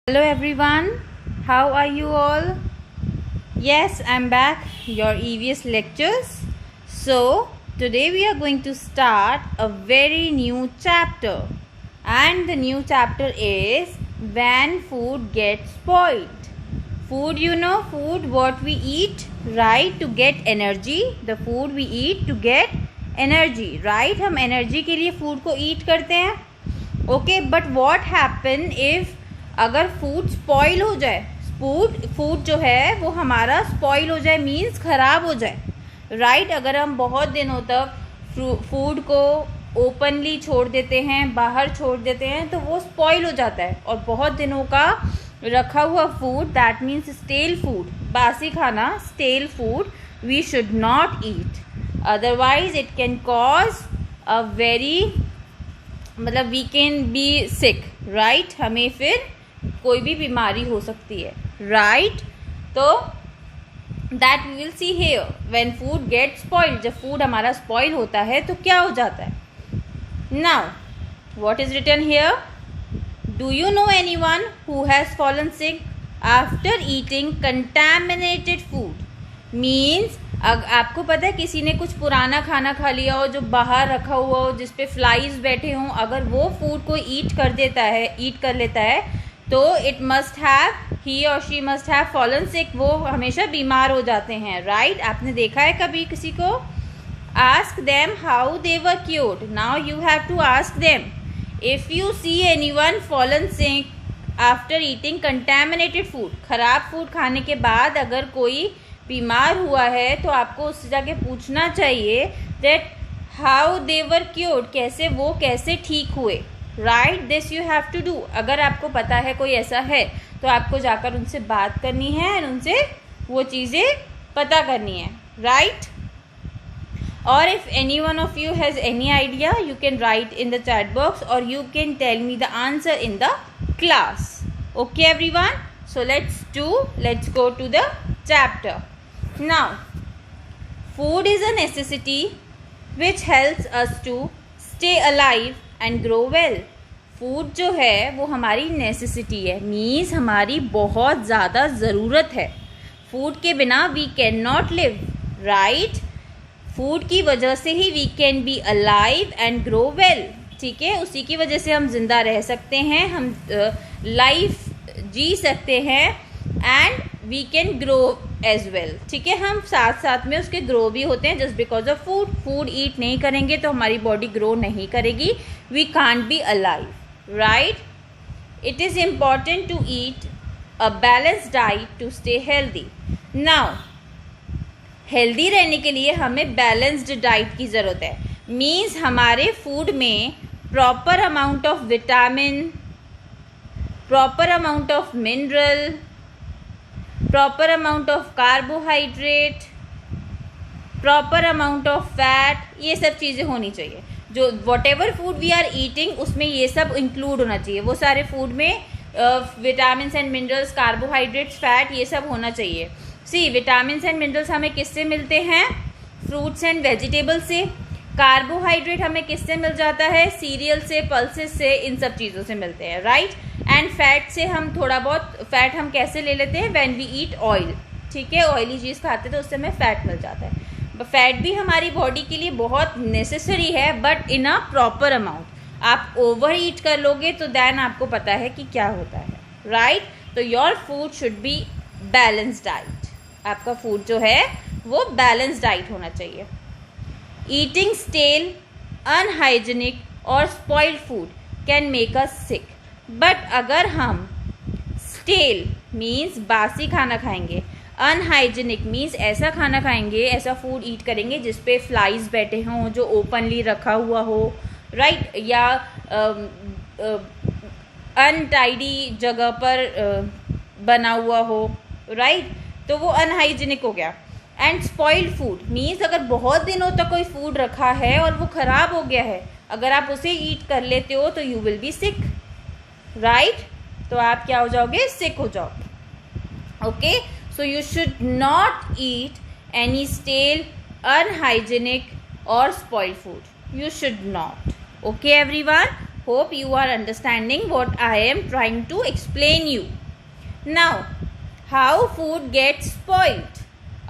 Hello everyone, how are you all? Yes, I'm back, your EVS lectures. So, today we are going to start a very new chapter, and the new chapter is when food gets spoiled. Food, food what we eat, right, to get energy. The food we eat to get energy, right? हम energy के लिए food को eat करते हैं. Okay, but what happen if अगर food spoil हो जाए, food जो है वो हमारा स्पॉइल हो जाए, मीन्स ख़राब हो जाए, राइट? अगर हम बहुत दिनों तक फूड को ओपनली छोड़ देते हैं, बाहर छोड़ देते हैं, तो वो स्पॉइल हो जाता है. और बहुत दिनों का रखा हुआ food, that means stale food, बासी खाना, stale food we should not eat, otherwise it can cause a very, मतलब we can be sick, right? हमें फिर कोई भी बीमारी हो सकती है, राइट? तो that we will see here when food get spoiled. जब फूड हमारा स्पॉइल होता है तो क्या हो जाता है? Now what is written here? Do you know anyone who has fallen sick after eating contaminated food? Means आपको पता है किसी ने कुछ पुराना खाना खा लिया हो जो बाहर रखा हुआ हो, जिस पे फ्लाइज बैठे हों, अगर वो फूड को ईट कर लेता है तो इट मस्ट हैव, ही और she must have fallen sick. वो हमेशा बीमार हो जाते हैं, राइट? आपने देखा है कभी किसी को? Ask them how they were cured. Now you have to ask them. If you see anyone fallen sick after eating contaminated food, खराब फूड खाने के बाद अगर कोई बीमार हुआ है तो आपको उससे जाके पूछना चाहिए that how they were cured, कैसे ठीक हुए, right? This you have to do. अगर आपको पता है कोई ऐसा है तो आपको जाकर उनसे बात करनी है और उनसे वो चीज़ें पता करनी है, राइट? और if any one of you has any idea you can write in the chat box और you can tell me the answer in the class. Okay everyone, so let's go to the chapter. Now, food is a necessity which helps us to stay alive and grow well. Food जो है वो हमारी necessity है, means हमारी बहुत ज़्यादा ज़रूरत है. फूड के बिना we can not live, right? Food की वजह से ही we can be alive and grow well, ठीक है? उसी की वजह से हम जिंदा रह सकते हैं, हम लाइफ जी सकते हैं, and we can grow as well, ठीक है? हम साथ साथ में उसके ग्रो भी होते हैं just because of food eat नहीं करेंगे तो हमारी बॉडी ग्रो नहीं करेगी, we can't be alive, right? It is important to eat a balance diet to stay healthy. Now healthy रहने के लिए हमें बैलेंस्ड डाइट की ज़रूरत है, मीन्स हमारे फूड में proper amount of vitamin, proper amount of mineral, proper amount of carbohydrate, proper amount of fat, ये सब चीज़ें होनी चाहिए. जो whatever food we are eating उसमें ये सब इंक्लूड होना चाहिए. वो सारे फूड में vitamin and minerals, carbohydrates, fat, ये सब होना चाहिए. सी, विटामिन एंड मिनरल्स हमें किससे मिलते हैं? फ्रूट्स एंड वेजिटेबल्स से. कार्बोहाइड्रेट हमें किससे मिल जाता है? सीरियल से, पल्सेस से, इन सब चीज़ों से मिलते हैं, राइट? एंड फैट से हम थोड़ा बहुत फैट हम कैसे ले लेते हैं? व्हेन वी ईट ऑयल, ठीक है? ऑयली चीज़ खाते तो उससे हमें फैट मिल जाता है. फैट भी हमारी बॉडी के लिए बहुत नेसेसरी है, but in a proper amount. आप ओवर ईट कर लोगे तो देन आपको पता है कि क्या होता है, राइट? तो your food should be balance diet. आपका फूड जो है वो बैलेंस डाइट होना चाहिए. ईटिंग स्टेल, अनहाइजीनिक और spoiled food can make us sick. But अगर हम स्टेल मीन्स बासी खाना खाएंगे, अनहाइजीनिक मीन्स ऐसा खाना खाएंगे, ऐसा फूड ईट करेंगे जिस पे फ्लाइज बैठे हों, जो ओपनली रखा हुआ हो, राइट? या अनटाइडी जगह पर बना हुआ हो, राइट? तो वो अनहाइजीनिक हो गया. एंड स्पॉइल्ड फूड मीन्स अगर बहुत दिनों तक कोई फूड रखा है और वो ख़राब हो गया है, अगर आप उसे ईट कर लेते हो तो you will be sick, right? तो आप क्या हो जाओगे? सिक हो जाओगे. Okay, so you should not eat any stale, unhygienic और spoiled food. You should not. Okay everyone, Hope you are understanding what I am trying to explain you. Now, how food gets spoiled?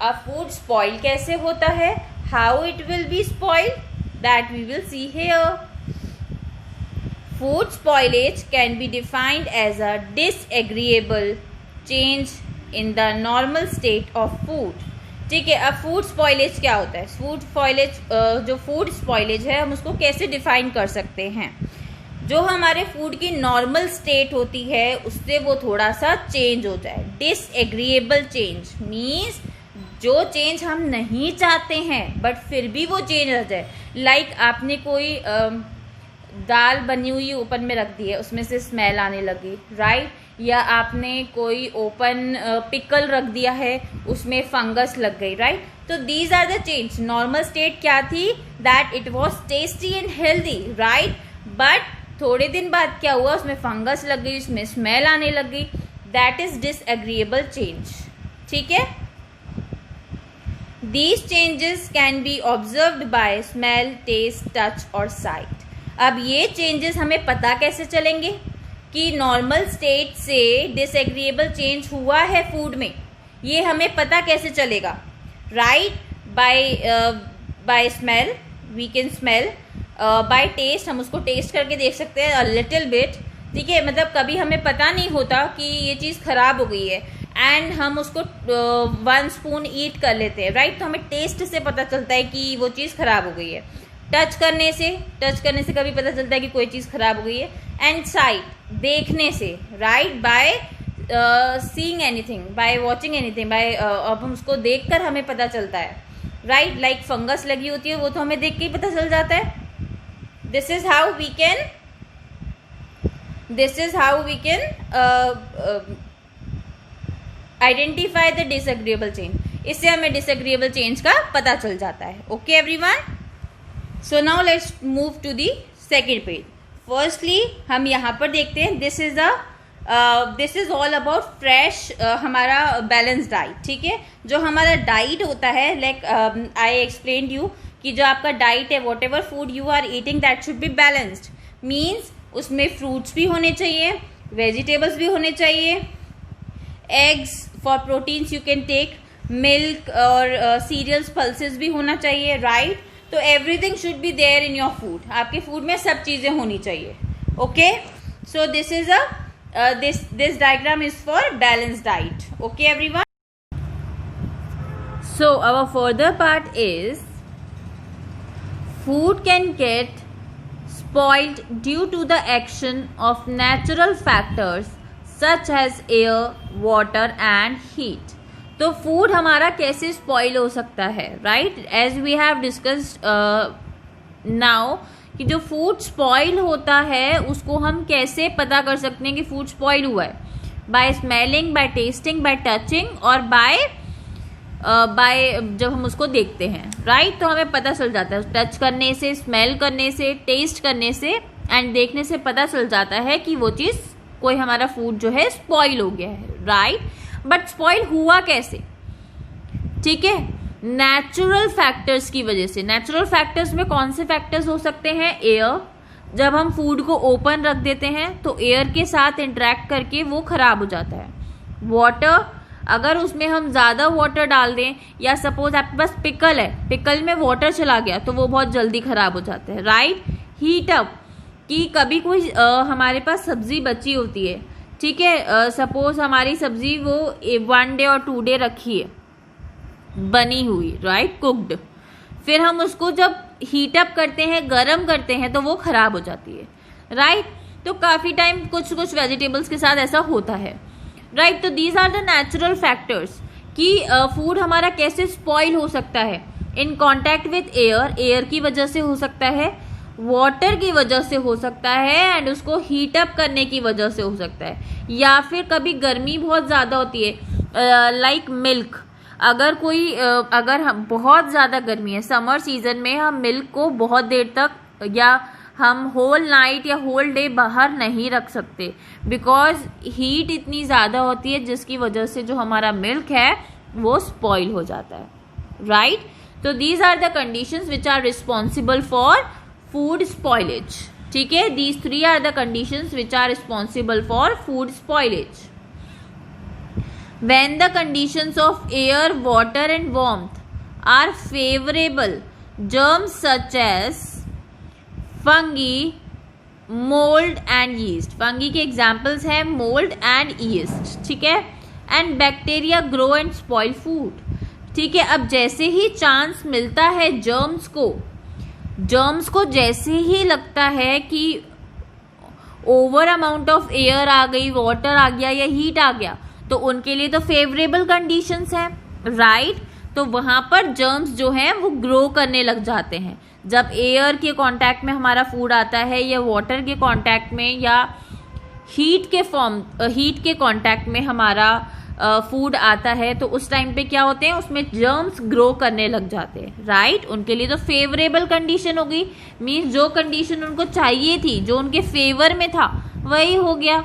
अब food spoil कैसे होता है? How it will be spoiled? That we will see here. Food spoilage can be defined as a disagreeable change in the normal state of food. ठीक है, अब food spoilage क्या होता है? फूड स्पॉइलेज जो फूड स्पॉइलेज है हम उसको कैसे डिफाइन कर सकते हैं? जो हमारे फूड की नॉर्मल स्टेट होती है उससे वो थोड़ा सा चेंज हो जाए. डिसएग्रीएबल चेंज मीन्स जो चेंज हम नहीं चाहते हैं बट फिर भी वो चेंज आ जाए. लाइक आपने कोई दाल बनी हुई ओपन में रख दी है, उसमें से स्मेल आने लगी, राइट? या आपने कोई ओपन पिकल रख दिया है, उसमें फंगस लग गई, राइट? तो these are the change. Normal state क्या थी? That it was tasty and healthy, right? But थोड़े दिन बाद क्या हुआ? उसमें फंगस लग गई, उसमें स्मेल आने लग गई. That is disagreeable change. ठीक है. These changes can be observed by smell, taste, touch और sight. अब ये चेंजेस हमें पता कैसे चलेंगे कि नॉर्मल स्टेट से डिसएग्रीएबल चेंज हुआ है फूड में? ये हमें पता कैसे चलेगा? Right? By smell, we can smell. By taste, हम उसको टेस्ट करके देख सकते हैं, अ लिटिल बिट. ठीक है, मतलब कभी हमें पता नहीं होता कि ये चीज़ खराब हो गई है एंड हम उसको 1 स्पून ईट कर लेते हैं, राइट? तो हमें टेस्ट से पता चलता है कि वो चीज़ खराब हो गई है. टच करने से कभी पता चलता है कि कोई चीज़ खराब हो गई है. एंड साइट, देखने से, right? By seeing anything, by watching anything, by अब हम उसको देखकर हमें पता चलता है, राइट? लाइक फंगस लगी होती है वो तो हमें देख के ही पता चल जाता है. This is how we can identify the disagreeable change. इससे हमें डिसएग्रीएबल चेंज का पता चल जाता है. Okay everyone, so now let's move to the second page. Firstly हम यहाँ पर देखते हैं this is all about fresh हमारा बैलेंस डाइट. ठीक है, जो हमारा डाइट होता है, लाइक आई एक्सप्लेन्ड यू कि जो आपका डाइट है, whatever food you are eating that should be balanced. Means उसमें फ्रूट्स भी होने चाहिए, वेजिटेबल्स भी होने चाहिए, eggs for proteins you can take, milk और सीरियल्स, पल्सेस भी होना चाहिए, राइट? तो everything should be there in your food. आपके फूड में सब चीजें होनी चाहिए. Okay, so this is this diagram is for balance diet. Okay everyone, so our further part is food can get spoiled due to the action of natural factors such as air, water and heat. तो food हमारा कैसे spoil हो सकता है, right? As we have discussed now कि जो food spoil होता है उसको हम कैसे पता कर सकते हैं कि फूड स्पॉइल हुआ है? By smelling, by tasting, by touching और बाय जब हम उसको देखते हैं, राइट? तो हमें पता चल जाता है. टच करने से, स्मेल करने से, टेस्ट करने से एंड देखने से पता चल जाता है कि वो चीज़, कोई हमारा फूड जो है स्पॉइल हो गया है, राइट? बट स्पॉइल हुआ कैसे? ठीक है, नेचुरल फैक्टर्स की वजह से. नेचुरल फैक्टर्स में कौन से फैक्टर्स हो सकते हैं? एयर. जब हम फूड को ओपन रख देते हैं तो एयर के साथ इंटरेक्ट करके वो खराब हो जाता है. वाटर, अगर उसमें हम ज़्यादा वाटर डाल दें, या सपोज आपके पास पिकल है, पिकल में वाटर चला गया तो वो बहुत जल्दी खराब हो जाते हैं, राइट? हीट अप, कि कभी कोई हमारे पास सब्जी बची होती है, ठीक है, सपोज हमारी सब्जी वो 1 डे और 2 डे रखी है बनी हुई, राइट, कुक्ड, फिर हम उसको जब हीट अप करते हैं, गर्म करते हैं, तो वो खराब हो जाती है, राइट? तो काफ़ी टाइम कुछ वेजिटेबल्स के साथ ऐसा होता है, राइट? तो these are the natural factors कि फूड हमारा कैसे स्पॉइल हो सकता है. In contact with air, air की वजह से हो सकता है, वाटर की वजह से हो सकता है एंड उसको हीट अप करने की वजह से हो सकता है, या फिर कभी गर्मी बहुत ज़्यादा होती है, लाइक मिल्क. अगर हम बहुत ज़्यादा गर्मी है समर सीजन में, हम मिल्क को बहुत देर तक या हम होल नाइट या होल डे बाहर नहीं रख सकते, बिकॉज हीट इतनी ज़्यादा होती है जिसकी वजह से जो हमारा मिल्क है वो स्पॉइल हो जाता है, राइट? तो these are the conditions which are responsible for food spoilage. ठीक है, these 3 are the conditions which are responsible for food spoilage. When the conditions of air, water and warmth are favorable, germs such as fungi, mold and yeast. Fungi के examples हैं mold and yeast. ठीक है, and bacteria grow and spoil food. ठीक है, अब जैसे ही chance मिलता है germs को जैसे ही लगता है कि ओवर अमाउंट ऑफ एयर आ गई, वाटर आ गया या हीट आ गया, तो उनके लिए तो फेवरेबल कंडीशंस हैं, राइट. तो वहां पर जर्म्स जो हैं वो ग्रो करने लग जाते हैं. जब एयर के कांटेक्ट में हमारा फूड आता है या वाटर के कांटेक्ट में या हीट के कांटेक्ट में हमारा फूड आता है, तो उस टाइम पे क्या होते हैं, उसमें जर्म्स ग्रो करने लग जाते हैं, राइट. उनके लिए तो फेवरेबल कंडीशन होगी, मीन्स जो कंडीशन उनको चाहिए थी, जो उनके फेवर में था, वही हो गया,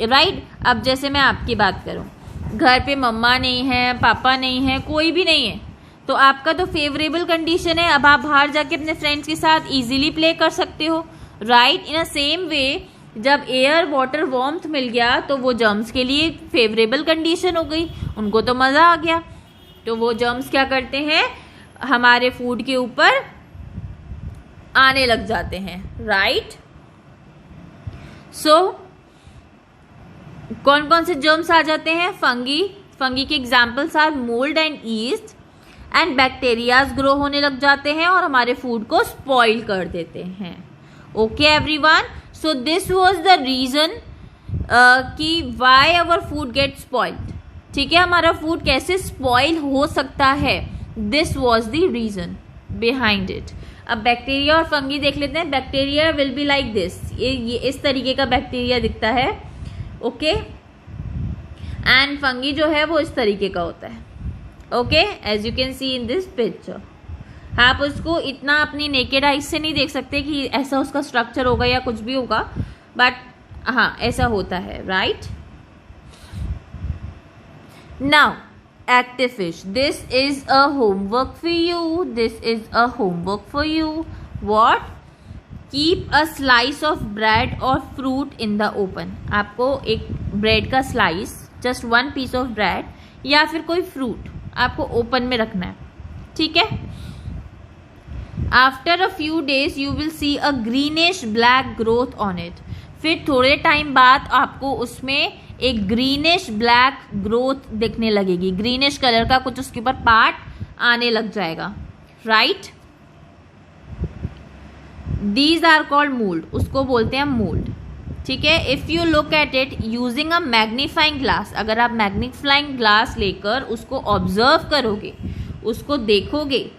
राइट. अब जैसे मैं आपकी बात करूं, घर पे मम्मा नहीं है, पापा नहीं है, कोई भी नहीं है, तो आपका तो फेवरेबल कंडीशन है. अब आप बाहर जाके अपने फ्रेंड्स के साथ इजीली प्ले कर सकते हो, राइट. इन अ सेम वे जब एयर वाटर वार्मथ मिल गया तो वो जर्म्स के लिए फेवरेबल कंडीशन हो गई, उनको तो मजा आ गया. तो वो जर्म्स क्या करते हैं, हमारे फूड के ऊपर आने लग जाते हैं, राइट. सो कौन कौन से जर्म्स आ जाते हैं, फंगी के examples are mould and yeast, and bacterias grow होने लग जाते हैं और हमारे फूड को स्पॉइल कर देते हैं. Okay everyone, so this was the reason कि why our food get spoiled. ठीक है, हमारा फूड कैसे स्पॉइल हो सकता है, this was the reason behind it. अब बैक्टीरिया और फंगी देख लेते हैं. Bacteria will be like this, ये इस तरीके का बैक्टीरिया दिखता है, ओके. एंड फंगी जो है वो इस तरीके का होता है, okay, as you can see in this picture. आप उसको इतना अपनी नेकेड आइज से नहीं देख सकते कि ऐसा उसका स्ट्रक्चर होगा या कुछ भी होगा, बट हाँ ऐसा होता है, right. Now active fish, this is a homework for you, this is a homework for you. What, keep a slice of bread और फ्रूट इन द ओपन. आपको एक ब्रेड का slice, just 1 piece of bread या फिर कोई fruit आपको open में रखना है, ठीक है. After a few days you will see a greenish black growth on it. फिर थोड़े टाइम बाद आपको उसमें एक ग्रीनिश ब्लैक ग्रोथ दिखने लगेगी, ग्रीनिश कलर का कुछ उसके ऊपर पार्ट आने लग जाएगा, right. These are called mold, उसको बोलते हैं मोल्ड, ठीक है. If you look at it using a magnifying glass, अगर आप मैग्नीफाइंग ग्लास लेकर उसको ऑब्जर्व करोगे, उसको देखोगे,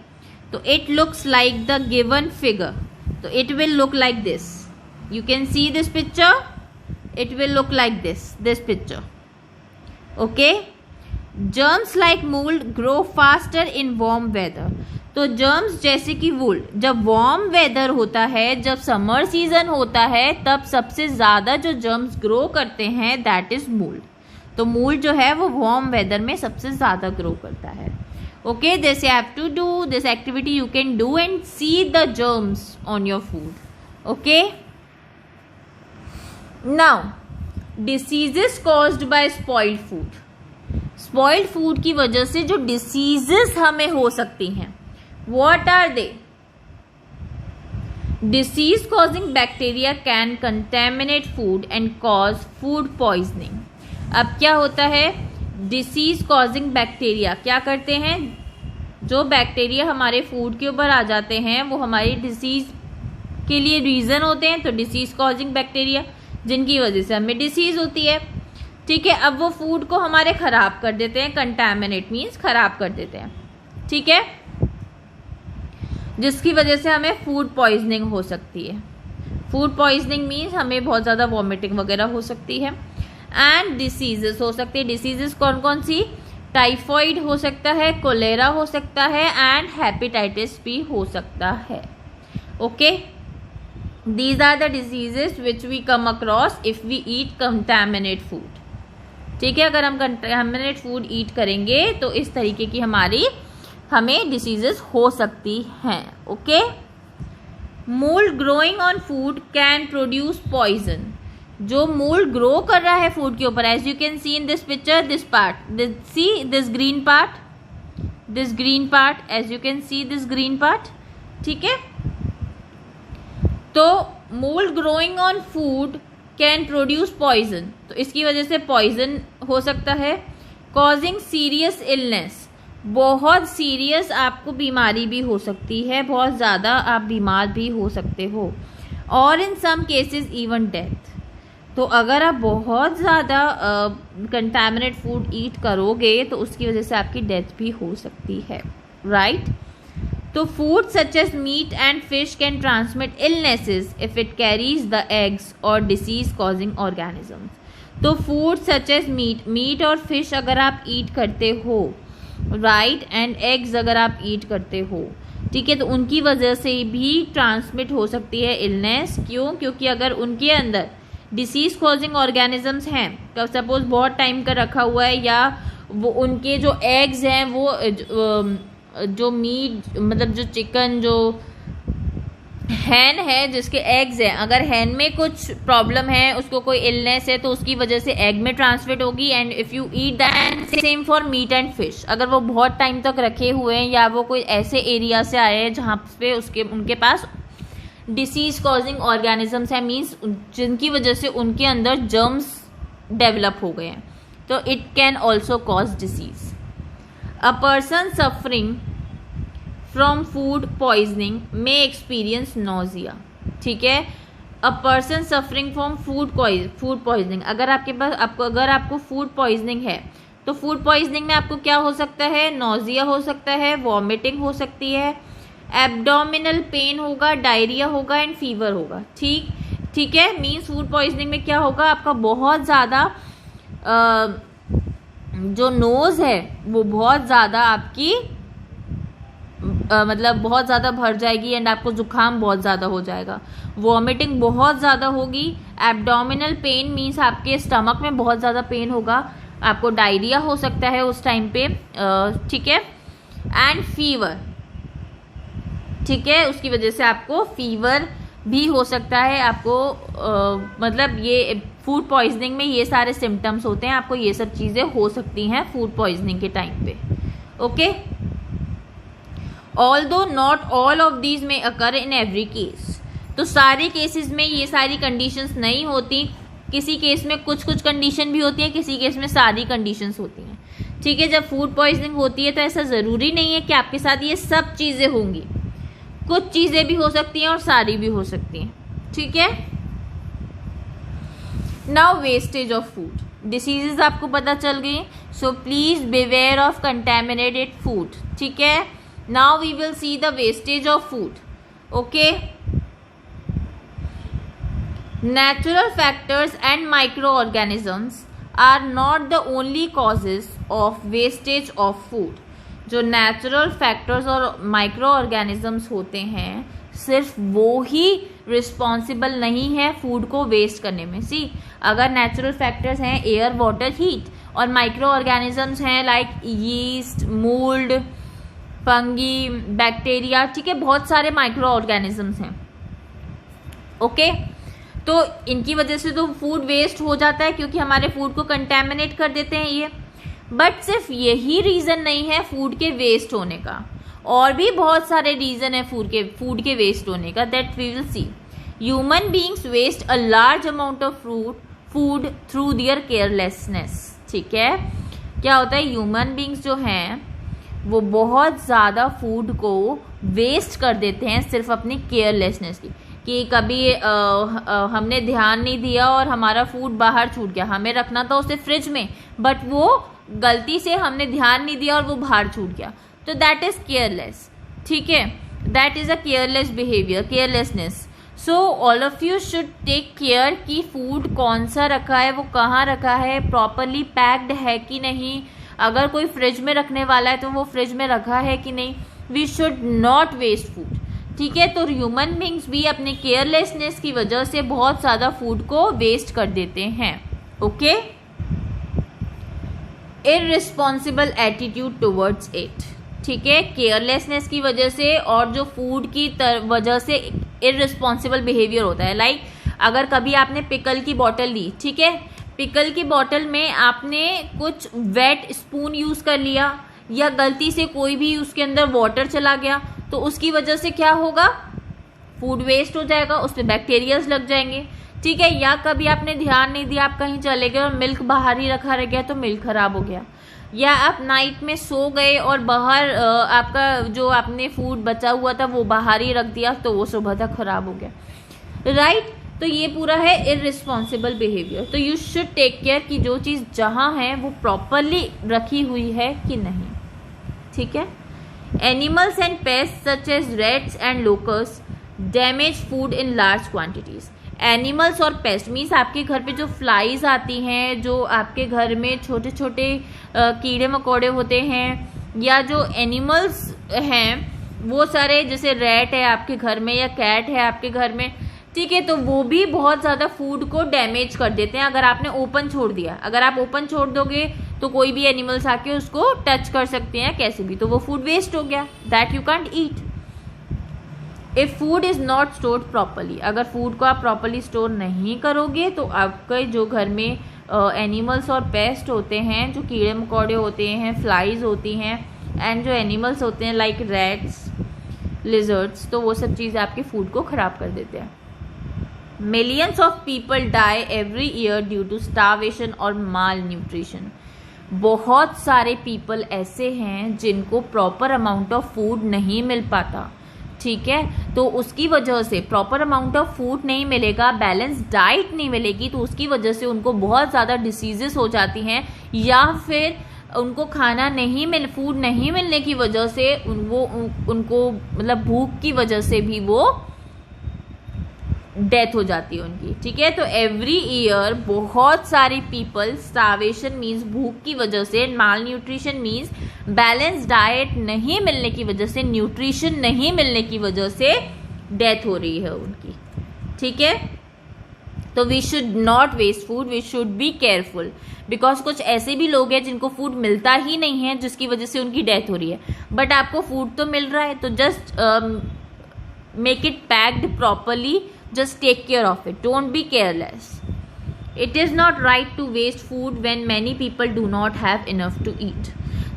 तो it looks like the given figure. तो it will look like this, you can see this picture, it will look like this picture, okay. Germs like mould grow faster in warm weather. तो germs जैसे कि वुल, जब warm weather होता है, जब summer season होता है, तब सबसे ज्यादा जो जर्म्स ग्रो करते हैं दैट इज मोल्ड. तो मोल्ड जो है वो वार्म वेदर में सबसे ज्यादा ग्रो करता है, okay. This you have to do, this activity you can do and see the germs on your food, okay. Now diseases caused by spoiled food. Spoiled food की वजह से जो डिसीजेस हमें हो सकती हैं, what are they? Disease causing bacteria can contaminate food and cause food poisoning. अब क्या होता है, डिसीज कॉजिंग बैक्टीरिया क्या करते हैं, जो बैक्टीरिया हमारे फूड के ऊपर आ जाते हैं वो हमारी डिसीज के लिए रीजन होते हैं. तो डिसीज कॉजिंग बैक्टीरिया जिनकी वजह से हमें डिसीज होती है, ठीक है. अब वो फूड को हमारे खराब कर देते हैं, कंटामिनेट मीन्स खराब कर देते हैं, ठीक है, जिसकी वजह से हमें फूड पॉइजनिंग हो सकती है. फूड पॉइजनिंग मीन्स हमें बहुत ज़्यादा वॉमिटिंग वगैरह हो सकती है. एंड डिसीजेस हो सकती है. डिसीजेस कौन कौन सी, टाइफॉइड हो सकता है, कोलेरा हो सकता है, एंड हेपेटाइटिस भी हो सकता है, okay. These are the diseases which we come across if we eat contaminate food, ठीक है. अगर हम कंटामिनेट फूड ईट करेंगे तो इस तरीके की हमें डिसीजेस हो सकती हैं, okay. Mould growing on food can produce poison. जो मोल्ड ग्रो कर रहा है फूड के ऊपर, as you can see in this picture, this part, see this green part, as you can see this green part, ठीक है। तो mould growing on food can produce poison, तो इसकी वजह से पॉइजन हो सकता है। कॉजिंग सीरियस इलनेस, बहुत सीरियस आपको बीमारी भी हो सकती है, बहुत ज़्यादा आप बीमार भी हो सकते हो, और इन सम केसेस इवन डेथ। तो अगर आप बहुत ज़्यादा कंटामिनेट फूड ईट करोगे तो उसकी वजह से आपकी डेथ भी हो सकती है, राइट। तो food such as meat and fish can transmit illnesses if it carries the eggs और डिसीज कॉजिंग ऑर्गेनिजम्स। तो फूड सच एज मीट और फिश अगर आप ईट करते हो, राइट, एंड एग्स अगर आप ईट करते हो, ठीक है, तो उनकी वजह से भी ट्रांसमिट हो सकती है इलनेस। क्यों? क्योंकि अगर उनके अंदर डिसीज कॉजिंग ऑर्गेनिजम्स हैं, सपोज बहुत टाइम का रखा हुआ है, या वो उनके जो एग्स हैं वो जो मीट मतलब जो चिकन जो हैन है जिसके एग्स हैं, अगर हैन में कुछ प्रॉब्लम है, उसको कोई इलनेस है, तो उसकी वजह से एग में ट्रांसमिट होगी। And if you eat that, same for meet and fish, अगर वो बहुत टाइम तक रखे हुए हैं या वो कोई ऐसे एरिया से आए हैं जहाँ पे उनके पास डिसीज कॉजिंग ऑर्गेनिजम्स हैं, मीन्स जिनकी वजह से उनके अंदर जर्म्स डेवलप हो गए हैं, तो it can also cause disease. A person suffering from food poisoning may experience nausea, ठीक है। A person suffering from food poisoning, अगर आपको फूड पॉइजनिंग है, तो फूड पॉइजनिंग में आपको क्या हो सकता है? नोजिया हो सकता है, वॉमिटिंग हो सकती है, एब्डोमिनल पेन होगा, डायरिया होगा एंड फीवर होगा, ठीक है। मीन्स फूड पॉइजनिंग में क्या होगा? आपका बहुत ज़्यादा जो नोज है वो बहुत ज़्यादा आपकी मतलब बहुत ज़्यादा भर जाएगी एंड आपको जुकाम बहुत ज़्यादा हो जाएगा, वॉमिटिंग बहुत ज़्यादा होगी, एब्डोमिनल पेन मीन्स आपके स्टमक में बहुत ज़्यादा पेन होगा, आपको डायरिया हो सकता है उस टाइम पे, ठीक है, एंड फीवर, ठीक है, उसकी वजह से आपको फीवर भी हो सकता है। आपको मतलब ये फूड पॉइजनिंग में ये सारे सिम्टम्स होते हैं, आपको ये सब चीज़ें हो सकती हैं फूड पॉइजनिंग के टाइम पे, okay. Although not all of these में अकर इन एवरी केस, तो सारे केसेस में ये सारी कंडीशंस नहीं होती, किसी केस में कुछ कुछ कंडीशन भी होती हैं, किसी केस में सारी कंडीशंस होती हैं, ठीक है। जब फूड पॉइजनिंग होती है तो ऐसा ज़रूरी नहीं है कि आपके साथ ये सब चीज़ें होंगी, कुछ चीज़ें भी हो सकती हैं और सारी भी हो सकती हैं, ठीक है। Now wastage of food, diseases आपको पता चल गई, so please beware of contaminated food, ठीक है। Now we will see the wastage of food, okay. Natural factors and micro organisms are not the only causes of wastage of food. जो natural factors और micro organisms होते हैं, सिर्फ वो ही responsible नहीं है फूड को वेस्ट करने में। सी, अगर नेचुरल फैक्टर्स हैं एयर, वाटर, हीट, और माइक्रो ऑर्गेनिजम्स हैं like yeast, mould, fungi, bacteria, ठीक है, बहुत सारे माइक्रो ऑर्गेनिजम्स हैं, ओके। तो इनकी वजह से तो फूड वेस्ट हो जाता है क्योंकि हमारे फूड को कंटेमिनेट कर देते हैं ये। बट सिर्फ यही रीज़न नहीं है फूड के वेस्ट होने का, और भी बहुत सारे रीज़न है फूड के वेस्ट होने का, that we will see. Human beings waste a large amount of food through their carelessness, ठीक है। क्या होता है, ह्यूमन बीइंग्स जो हैं वो बहुत ज़्यादा फूड को वेस्ट कर देते हैं सिर्फ अपनी केयरलेसनेस की, कि कभी हमने ध्यान नहीं दिया और हमारा फूड बाहर छूट गया, हमें रखना था उसे फ्रिज में, बट वो गलती से हमने ध्यान नहीं दिया और वो बाहर छूट गया, तो दैट इज केयरलेस, ठीक है, that is a careless behaviour, carelessness. So all of you should take care कि फूड कौन सा रखा है, वो कहाँ रखा है, प्रॉपरली पैक्ड है कि नहीं, अगर कोई फ्रिज में रखने वाला है तो वो फ्रिज में रखा है कि नहीं। We should not waste food, ठीक है। तो ह्यूमन बींग्स भी अपने केयरलेसनेस की वजह से बहुत ज़्यादा फूड को वेस्ट कर देते हैं, okay. Irresponsible attitude towards it, ठीक है, केयरलेसनेस की वजह से और जो फूड की वजह से इररिस्पॉन्सिबल बिहेवियर होता है। लाइक अगर कभी आपने पिकल की बॉटल ली, ठीक है, पिकल की बॉटल में आपने कुछ वेट स्पून यूज कर लिया या गलती से कोई भी उसके अंदर वाटर चला गया, तो उसकी वजह से क्या होगा, फूड वेस्ट हो जाएगा, उसमें बैक्टीरियाज लग जाएंगे, ठीक है। या कभी आपने ध्यान नहीं दिया, आप कहीं चले गए और मिल्क बाहर ही रखा रह गया तो मिल्क खराब हो गया। या आप नाइट में सो गए और बाहर आपका जो आपने फूड बचा हुआ था वो बाहर ही रख दिया तो वो सुबह तक खराब हो गया, राइट। तो ये पूरा है इररिस्पॉन्सिबल बिहेवियर। तो यू शुड टेक केयर कि जो चीज़ जहाँ है वो प्रॉपरली रखी हुई है कि नहीं, ठीक है। Animals and pest such as rats and locusts damage food in large quantities. Animals और पेस्ट मीन्स आपके घर पे जो फ्लाइज आती हैं, जो आपके घर में छोटे छोटे कीड़े मकोड़े होते हैं, या जो एनिमल्स हैं वो सारे, जैसे रैट है आपके घर में या कैट है आपके घर में, ठीक है, तो वो भी बहुत ज़्यादा फूड को डैमेज कर देते हैं अगर आपने ओपन छोड़ दिया। अगर आप ओपन छोड़ दोगे तो कोई भी एनिमल्स आके उसको टच कर सकते हैं कैसे भी, तो वो फूड वेस्ट हो गया, that you can't eat. If food is not stored properly, अगर फूड को आप प्रॉपरली स्टोर नहीं करोगे तो आपके जो घर में एनिमल्स और पेस्ट होते हैं, जो कीड़े मकोड़े होते हैं, फ्लाइज होती हैं, एंड जो एनिमल्स होते हैं लाइक रैट्स, लिजर्ड्स, तो वो सब चीज़ें आपके फूड को ख़राब कर देते हैं। Millions of people die every year due to starvation और माल न्यूट्रिशन। बहुत सारे पीपल ऐसे हैं जिनको प्रॉपर अमाउंट ऑफ फूड नहीं मिल पाता, ठीक है, तो उसकी वजह से प्रॉपर अमाउंट ऑफ फूड नहीं मिलेगा, बैलेंस डाइट नहीं मिलेगी, तो उसकी वजह से उनको बहुत ज़्यादा डिसीजेस हो जाती हैं, या फिर उनको खाना नहीं फूड नहीं मिलने की वजह से उनको मतलब भूख की वजह से भी वो डेथ हो जाती है उनकी, ठीक है। तो एवरी ईयर बहुत सारे पीपल, स्टार्वेशन मीन्स भूख की वजह से, माल न्यूट्रिशन मीन्स बैलेंस डाइट नहीं मिलने की वजह से, न्यूट्रिशन नहीं मिलने की वजह से डेथ हो रही है उनकी, ठीक है। तो we should not waste food, we should be careful, because कुछ ऐसे भी लोग हैं जिनको फूड मिलता ही नहीं है जिसकी वजह से उनकी डेथ हो रही है, बट आपको फूड तो मिल रहा है, तो just make it packed properly, just take care of it, don't be careless. It is not right to waste food when many people do not have enough to eat.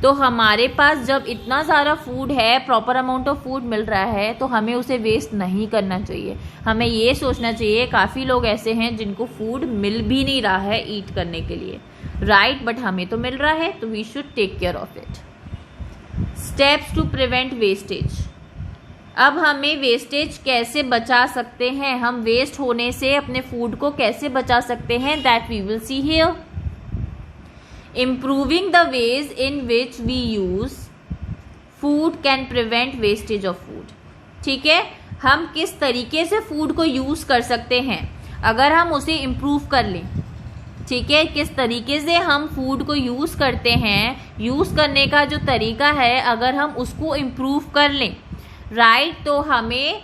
तो हमारे पास जब इतना सारा फूड है, प्रॉपर अमाउंट ऑफ फूड मिल रहा है, तो हमें उसे वेस्ट नहीं करना चाहिए। हमें ये सोचना चाहिए, काफ़ी लोग ऐसे हैं जिनको फूड मिल भी नहीं रहा है ईट करने के लिए, राइट, बट हमें तो मिल रहा है, तो we should take care of it. Steps to prevent wastage. अब हमें वेस्टेज कैसे बचा सकते हैं, हम वेस्ट होने से अपने फूड को कैसे बचा सकते हैं, that we will see here. Improving the ways in which we use food can prevent wastage of food, ठीक है। हम किस तरीके से फूड को यूज कर सकते हैं अगर हम उसे इम्प्रूव कर लें, ठीक है, किस तरीके से हम फूड को यूज करते हैं, यूज करने का जो तरीका है अगर हम उसको इम्प्रूव कर लें, राइट, तो हमें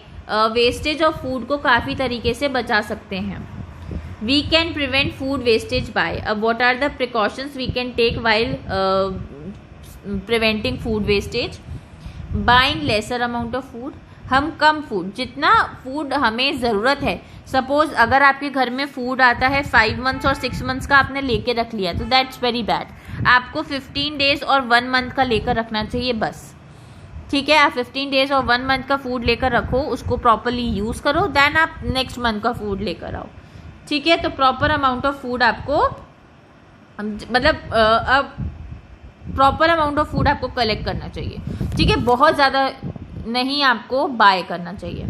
वेस्टेज ऑफ फूड को काफ़ी तरीके से बचा सकते हैं। We can prevent food wastage by, अब what are the precautions we can take while preventing food wastage. Buying lesser amount of food, हम कम फूड, जितना फूड हमें ज़रूरत है, सपोज अगर आपके घर में फूड आता है 5 मंथ्स और 6 मंथ्स का आपने लेके रख लिया, तो दैट्स वेरी बैड। आपको 15 डेज और 1 मंथ का लेकर रखना चाहिए बस, ठीक है। आप 15 डेज और 1 मंथ का फूड लेकर रखो, उसको प्रॉपरली यूज करो, देन आप नेक्स्ट मंथ का फूड लेकर आओ, ठीक है। तो प्रॉपर अमाउंट ऑफ फूड आपको मतलब अब प्रॉपर अमाउंट ऑफ फूड आपको कलेक्ट करना चाहिए, ठीक है, बहुत ज़्यादा नहीं आपको बाय करना चाहिए।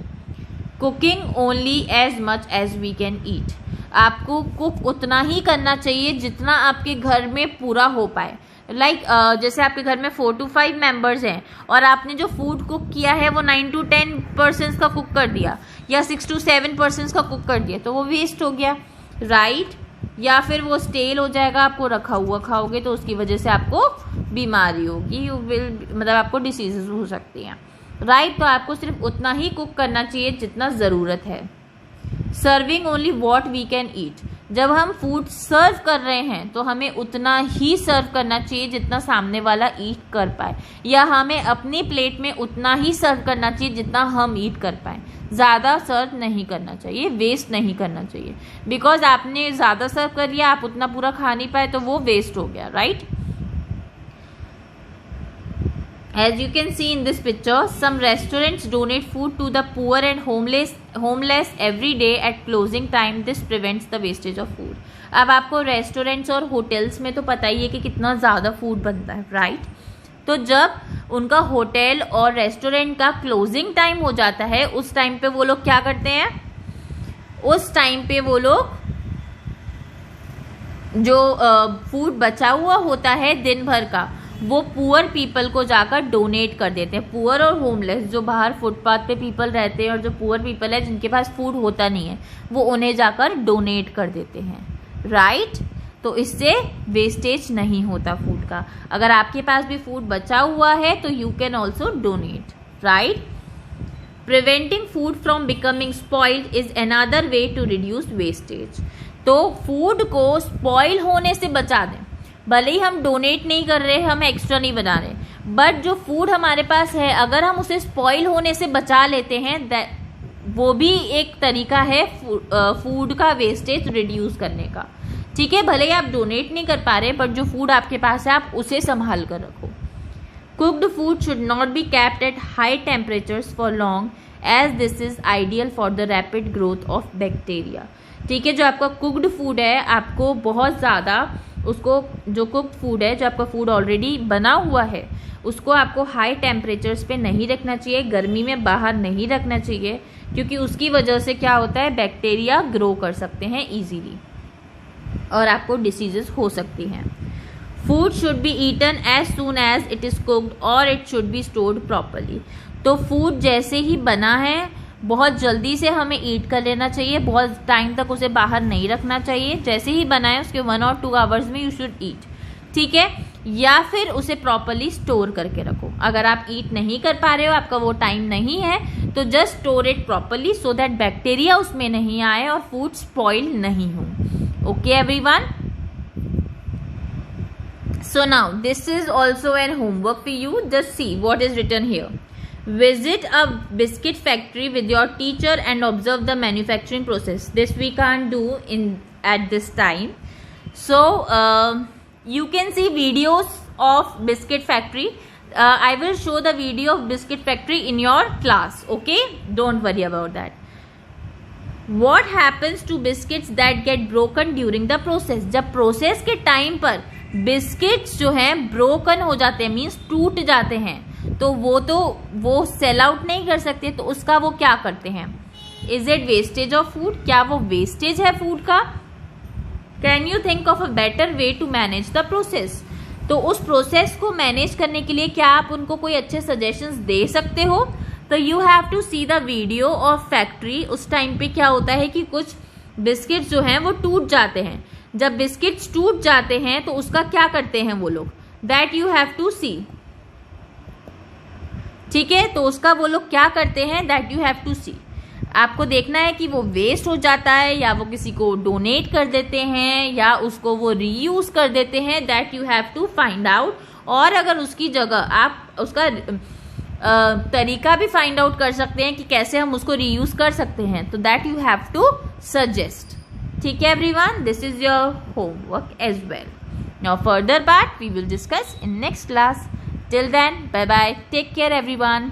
Cooking only as much as we can eat, आपको कुक उतना ही करना चाहिए जितना आपके घर में पूरा हो पाए। लाइक जैसे आपके घर में 4 to 5 मेंबर्स हैं और आपने जो फूड कुक किया है वो 9 to 10% का कुक कर दिया या 6 to 7% का कुक कर दिया, तो वो वेस्ट हो गया, राइट, या फिर वो स्टेल हो जाएगा, आपको रखा हुआ खाओगे तो उसकी वजह से आपको बीमारी होगी, यू विल मतलब आपको डिसीजेज हो सकती हैं, राइट। तो आपको सिर्फ उतना ही कुक करना चाहिए जितना ज़रूरत है। Serving only what we can eat, जब हम फूड सर्व कर रहे हैं तो हमें उतना ही सर्व करना चाहिए जितना सामने वाला ईट कर पाए, या हमें अपनी प्लेट में उतना ही सर्व करना चाहिए जितना हम ईट कर पाए। ज़्यादा सर्व नहीं करना चाहिए, वेस्ट नहीं करना चाहिए, बिकॉज आपने ज़्यादा सर्व कर लिया, आप उतना पूरा खा नहीं पाए तो वो वेस्ट हो गया, right. As you can see in this picture, some restaurants donate food to the poor and homeless every day at closing time. This prevents the wastage of food. अब आपको रेस्टोरेंट्स और होटल्स में तो पता ही है कि कितना ज़्यादा फूड बनता है, राइट। तो जब उनका होटल और रेस्टोरेंट का क्लोजिंग टाइम हो जाता है, उस टाइम पे वो लोग क्या करते हैं, उस टाइम पे वो लोग जो फूड बचा हुआ होता है दिन भर का, वो पुअर पीपल को जाकर डोनेट कर देते हैं। पुअर और होमलेस, जो बाहर फुटपाथ पे पीपल रहते हैं और जो पुअर पीपल है जिनके पास फूड होता नहीं है, वो उन्हें जाकर डोनेट कर देते हैं, राइट। तो इससे वेस्टेज नहीं होता फूड का। अगर आपके पास भी फूड बचा हुआ है तो you can also donate, right. Preventing food from becoming spoiled is another way to reduce wastage. तो फूड को स्पॉइल होने से बचा दें। भले ही हम डोनेट नहीं कर रहे, हम एक्स्ट्रा नहीं बना रहे, बट जो फूड हमारे पास है अगर हम उसे स्पॉइल होने से बचा लेते हैं, वो भी एक तरीका है फूड का वेस्टेज रिड्यूस करने का, ठीक है। भले ही आप डोनेट नहीं कर पा रहे, बट जो फूड आपके पास है आप उसे संभाल कर रखो। Cooked food should not be kept at high temperatures for long, as this is ideal for the rapid growth of bacteria, ठीक है। जो आपका कुक्ड फूड है, आपको बहुत ज़्यादा उसको, जो कुक्ड फूड है, जो आपका फूड ऑलरेडी बना हुआ है, उसको आपको हाई टेम्परेचर्स पे नहीं रखना चाहिए, गर्मी में बाहर नहीं रखना चाहिए, क्योंकि उसकी वजह से क्या होता है, बैक्टीरिया ग्रो कर सकते हैं इजीली और आपको डिसीजेस हो सकती हैं। Food should be eaten as soon as it is cooked और it should be stored properly. तो फूड जैसे ही बना है बहुत जल्दी से हमें ईट कर लेना चाहिए, बहुत टाइम तक उसे बाहर नहीं रखना चाहिए। जैसे ही बनाए उसके 1 और 2 आवर्स में यू शुड ईट, ठीक है। या फिर उसे प्रॉपरली स्टोर करके रखो। अगर आप ईट नहीं कर पा रहे हो, आपका वो टाइम नहीं है, तो just store it properly so that bacteria उसमें नहीं आए और फूड स्पॉइल नहीं हो। Okay everyone, so now this is also an homework for you. Just see what is written here. Visit a biscuit factory with your teacher and observe the manufacturing process. This we can't do at this time. So you can see videos of biscuit factory. I will show the video of biscuit factory in your class. Okay, don't worry about that. What happens to biscuits that get broken during the process? जब process के time पर biscuits जो हैं broken हो जाते हैं, means टूट जाते हैं, तो वो सेल आउट नहीं कर सकते, तो उसका वो क्या करते हैं, is it wastage of food? क्या वो वेस्टेज है फूड का? Can you think of a better way to manage the process? तो उस प्रोसेस को मैनेज करने के लिए क्या आप उनको कोई अच्छे सजेशंस दे सकते हो? तो you have to see the video of factory. उस टाइम पे क्या होता है कि कुछ बिस्किट्स जो हैं वो टूट जाते हैं। जब बिस्किट्स टूट जाते हैं तो उसका क्या करते हैं वो लोग, दैट यू हैव टू सी, ठीक है। तो उसका वो लोग क्या करते हैं, दैट यू हैव टू सी। आपको देखना है कि वो वेस्ट हो जाता है या वो किसी को डोनेट कर देते हैं या उसको वो रीयूज कर देते हैं, that you have to find out. और अगर उसकी जगह आप उसका तरीका भी फाइंड आउट कर सकते हैं कि कैसे हम उसको रीयूज कर सकते हैं, तो that you have to suggest, ठीक है everyone. This is your homework as well. Now further part we will discuss in next class. Till then, bye bye. Take care everyone.